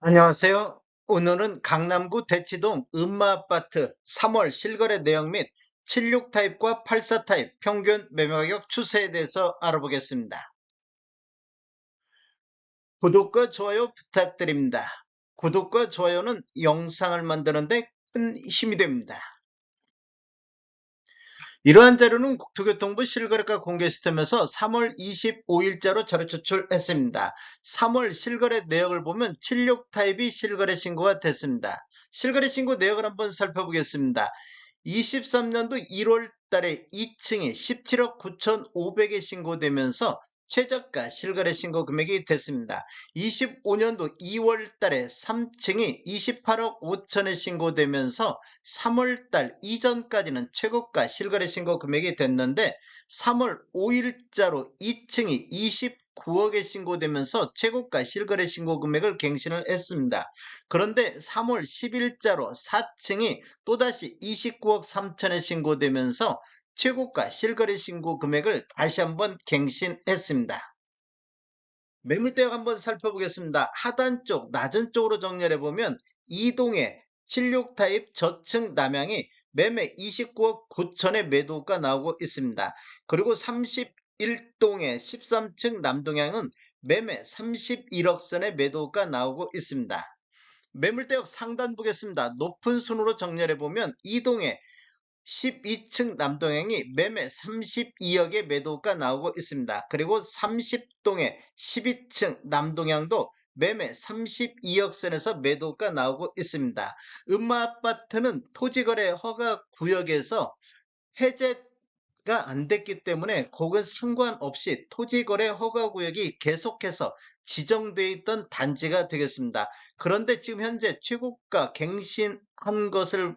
안녕하세요. 오늘은 강남구 대치동 음마아파트 3월 실거래 내역 및 76 타입과 84 타입 평균 매매 가격 추세에 대해서 알아보겠습니다. 구독과 좋아요 부탁드립니다. 구독과 좋아요는 영상을 만드는데 큰 힘이 됩니다. 이러한 자료는 국토교통부 실거래가 공개 시스템에서 3월 25일자로 자료 제출했습니다. 3월 실거래 내역을 보면 76 타입이 실거래 신고가 됐습니다. 실거래 신고 내역을 한번 살펴보겠습니다. 23년도 1월 달에 2층이 17억 9,500에 신고되면서 최저가 실거래 신고 금액이 됐습니다. 25년도 2월 달에 3층이 28억 5천에 신고되면서 3월 달 이전까지는 최고가 실거래 신고 금액이 됐는데 3월 5일자로 2층이 29억에 신고되면서 최고가 실거래 신고 금액을 갱신을 했습니다. 그런데 3월 10일자로 4층이 또다시 29억 3천에 신고되면서 최고가 실거래 신고 금액을 다시 한번 갱신했습니다. 매물대역 한번 살펴보겠습니다. 하단 쪽 낮은 쪽으로 정렬해 보면 이동의 76 타입 저층 남향이 매매 29억 9천의 매도가 나오고 있습니다. 그리고 31동의 13층 남동향은 매매 31억 선의 매도가 나오고 있습니다. 매물대역 상단 보겠습니다. 높은 순으로 정렬해 보면 이동의 12층 남동향이 매매 32억의 매도가 나오고 있습니다. 그리고 30동의 12층 남동향도 매매 32억 선에서 매도가 나오고 있습니다. 음마아파트는 토지거래 허가구역에서 해제가 안 됐기 때문에 그건 상관없이 토지거래 허가구역이 계속해서 지정되어 있던 단지가 되겠습니다. 그런데 지금 현재 최고가 갱신한 것을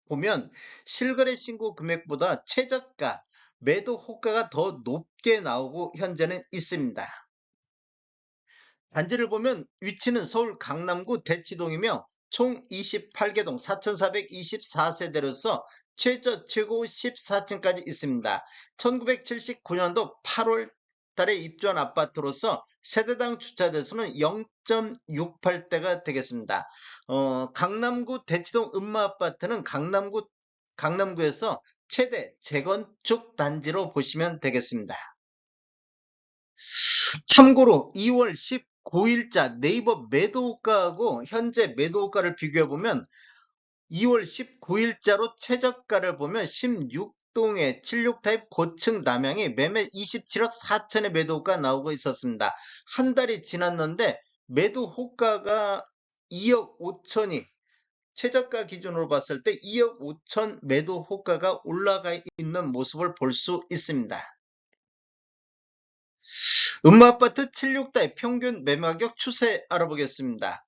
보면 실거래 신고 금액보다 최저가 매도 호가가 더 높게 나오고 현재는 있습니다. 단지를 보면 위치는 서울 강남구 대치동이며 총 28개 동 4,424세대로서 최고 14층까지 있습니다. 1979년도 8월 달에 입주한 아파트로서 세대당 주차 대수는 0.68대가 되겠습니다. 강남구 대치동 음마아파트는 강남구에서 최대 재건축 단지로 보시면 되겠습니다. 참고로 2월 19일자 네이버 매도가하고 현재 매도가를 비교해보면 2월 19일자로 최저가를 보면 16동의 76 타입 고층 남향이 매매 27억 4천의 매도가 나오고 있었습니다. 한 달이 지났는데 매도 호가가 2억 5천이 최저가 기준으로 봤을 때 2억 5천 매도 호가가 올라가 있는 모습을 볼 수 있습니다. 음마아파트 76타입 평균 매매가격 추세 알아보겠습니다.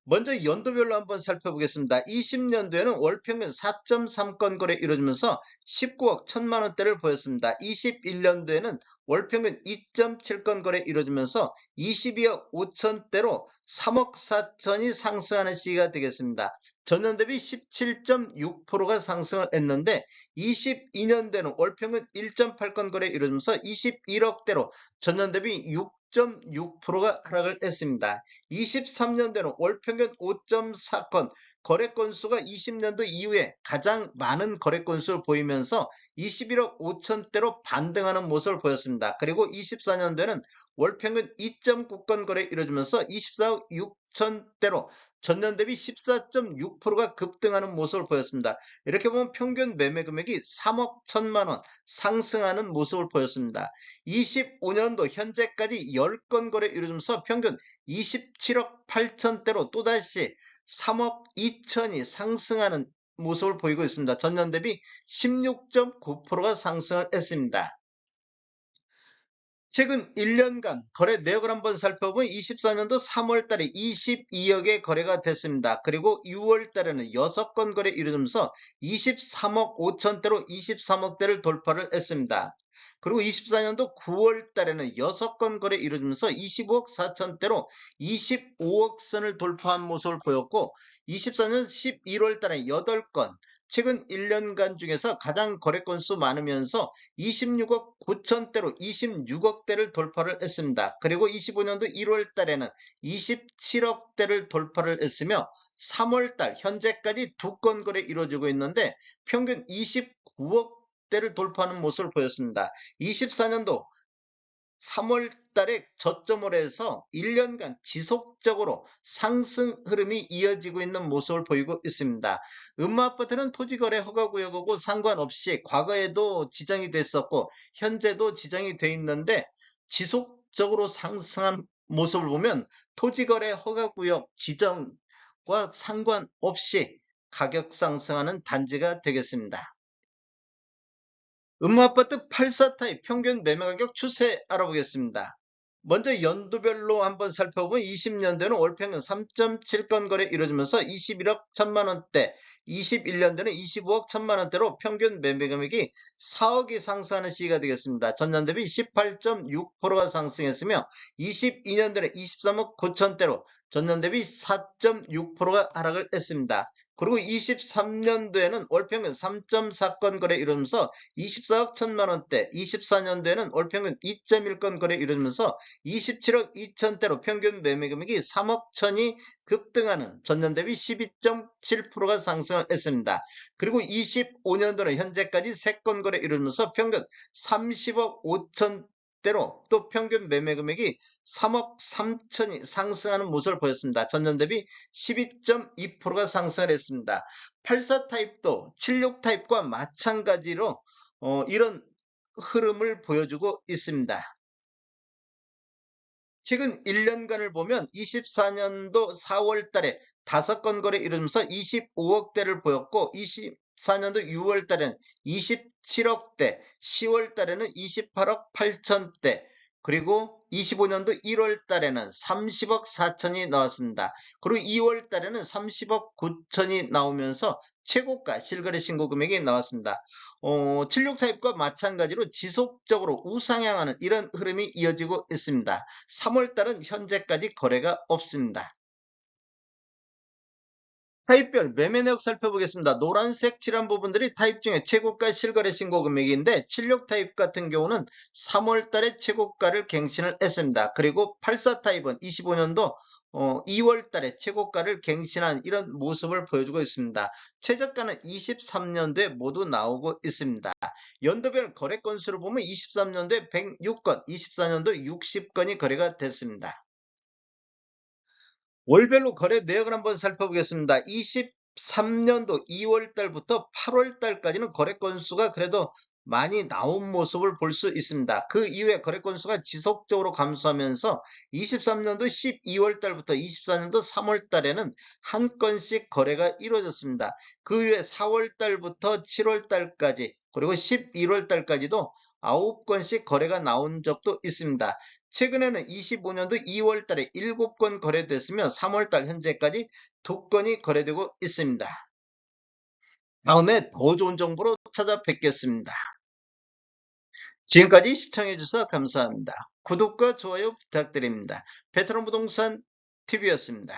먼저 연도별로 한번 살펴보겠습니다. 20년도에는 월평균 4.3건 거래 이루어지면서 19억 1천만 원대를 보였습니다. 21년도에는 월평균 2.7건 거래 이루어지면서 22억 5천대로 3억 4천이 상승하는 시기가 되겠습니다. 전년 대비 17.6%가 상승을 했는데 22년도에는 월평균 1.8건 거래 이루어지면서 21억대로 전년 대비 6.6%가 하락을 했습니다. 23년도에는 월평균 5.4건, 거래 건수가 20년도 이후에 가장 많은 거래 건수를 보이면서 21억 5천대로 반등하는 모습을 보였습니다. 그리고 24년도에는 월평균 2.9건 거래 이루어지면서 24억 6천대로 전년 대비 14.6%가 급등하는 모습을 보였습니다. 이렇게 보면 평균 매매 금액이 3억 1천만 원 상승하는 모습을 보였습니다. 25년도 현재까지 10건 거래 이루어지면서 평균 27억 8천대로 또다시 3억 2천이 상승하는 모습을 보이고 있습니다. 전년 대비 16.9%가 상승을 했습니다. 최근 1년간 거래 내역을 한번 살펴보면 24년도 3월 달에 22억의 거래가 됐습니다. 그리고 6월 달에는 6건 거래 이루어지면서 23억 5천대로 23억대를 돌파를 했습니다. 그리고 24년도 9월 달에는 6건 거래 이루어지면서 25억 4천대로 25억 선을 돌파한 모습을 보였고 24년 11월 달에 8건, 최근 1년간 중에서 가장 거래 건수 많으면서 26억 9천대로 26억대를 돌파를 했습니다. 그리고 25년도 1월 달에는 27억대를 돌파를 했으며 3월달 현재까지 두 건 거래 이루어지고 있는데 평균 29억대를 돌파하는 모습을 보였습니다. 24년도 3월 달에 저점을 해서 1년간 지속적으로 상승 흐름이 이어지고 있는 모습을 보이고 있습니다. 음마아파트는 토지거래 허가구역하고 상관없이 과거에도 지정이 됐었고 현재도 지정이 돼 있는데 지속적으로 상승한 모습을 보면 토지거래 허가구역 지정과 상관없이 가격 상승하는 단지가 되겠습니다. 음마아파트 84타입 평균 매매가격 추세 알아보겠습니다. 먼저 연도별로 한번 살펴보면 20년대는 월평균 3.7건 거래 이루어지면서 21억 1천만원대, 21년대는 25억 1천만원대로 평균 매매 금액이 4억이 상승하는 시기가 되겠습니다. 전년 대비 18.6%가 상승했으며 22년대는 23억 9천대로 전년 대비 4.6%가 하락을 했습니다. 그리고 23년도에는 월평균 3.4건 거래 이루면서 24억 1천만원대, 24년도에는 월평균 2.1건 거래 이루면서 27억 2천대로 평균 매매 금액이 3억 1천이 급등하는 전년 대비 12.7%가 상승을 했습니다. 그리고 25년도는 현재까지 3건 거래 이루면서 평균 30억 5천 대로 또 평균 매매 금액이 3억 3천이 상승하는 모습을 보였습니다. 전년 대비 12.2%가 상승을 했습니다. 84 타입도 76 타입과 마찬가지로 이런 흐름을 보여주고 있습니다. 최근 1년간을 보면 24년도 4월 달에 5건 거래 이루면서 25억대를 보였고 24년도 6월 달에는 27억대, 10월 달에는 28억 8천대, 그리고 25년도 1월 달에는 30억 4천이 나왔습니다. 그리고 2월 달에는 30억 9천이 나오면서 최고가 실거래 신고 금액이 나왔습니다. 76 타입과 마찬가지로 지속적으로 우상향하는 이런 흐름이 이어지고 있습니다. 3월 달은 현재까지 거래가 없습니다. 타입별 매매 내역 살펴보겠습니다. 노란색 칠한 부분들이 타입 중에 최고가 실거래 신고 금액인데 76 타입 같은 경우는 3월 달에 최고가를 갱신을 했습니다. 그리고 84 타입은 25년도 2월 달에 최고가를 갱신한 이런 모습을 보여주고 있습니다. 최저가는 23년도에 모두 나오고 있습니다. 연도별 거래 건수를 보면 23년도에 106건, 24년도 60건이 거래가 됐습니다. 월별로 거래 내역을 한번 살펴보겠습니다. 23년도 2월 달부터 8월 달까지는 거래 건수가 그래도 많이 나온 모습을 볼 수 있습니다. 그 이후에 거래 건수가 지속적으로 감소하면서 23년도 12월 달부터 24년도 3월 달에는 한 건씩 거래가 이루어졌습니다. 그 이후에 4월 달부터 7월 달까지 그리고 11월 달까지도 9건씩 거래가 나온 적도 있습니다. 최근에는 25년도 2월 달에 7건 거래됐으며 3월 달 현재까지 2건이 거래되고 있습니다. 다음에 더 좋은 정보로 찾아뵙겠습니다. 지금까지 시청해주셔서 감사합니다. 구독과 좋아요 부탁드립니다. 베트남 부동산 TV였습니다.